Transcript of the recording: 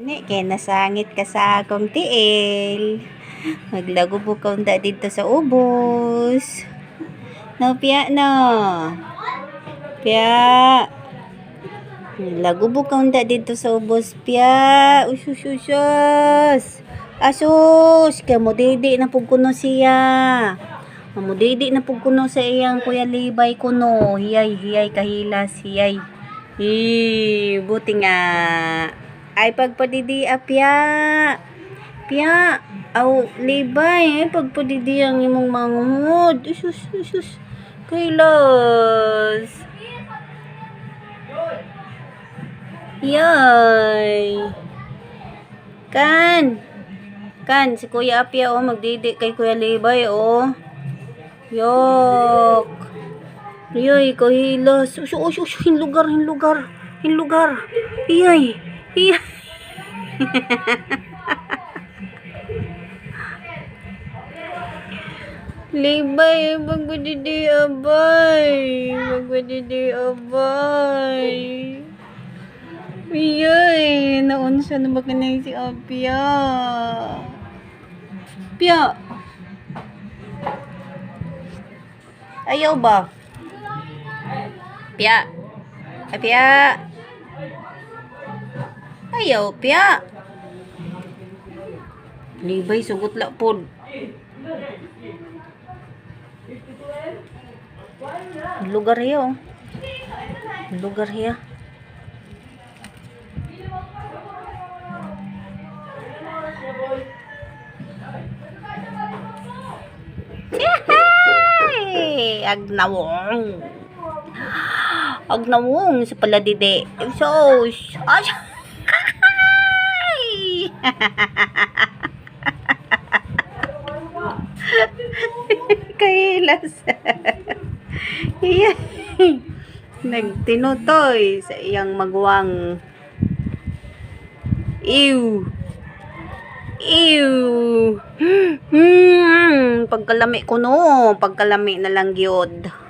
Ni, kaya nasangit ka sa akong tiil. Maglago po kaunta dito sa ubos. No, piya, no. Piya. Lago po kaunta dito sa ubos, piya. Usus. Asus. Kaya mo didi na po kuno siya. Mamudidi na po kuno sa iyang kuya Libay kuno. Hiyay kahilas, hiyay. Buti nga. Ay pagpadidi apya. Pya. Aw, Libay. Ay pagpadidi ang imong manghod. Isus. Kailas. Yay. Kan, si Kuya Apya magdidi kay Kuya Libay Yok. Yay, kahilas. Hinlugar. Iyay. Libay, magpadidi abay. Iyay, naunsa na ba kanay si Apya? Pya. Ayaw ba? Pya. Apya. Ayaw, Pya. Libay, sugot la pod. Lugar hiya. Yay! Agnawong sa paladide. Sos. Ay! Kailas. Nagtinutoy sa iyang magwang. Ew. Pagkalami ko no. Pagkalami na lang gyud.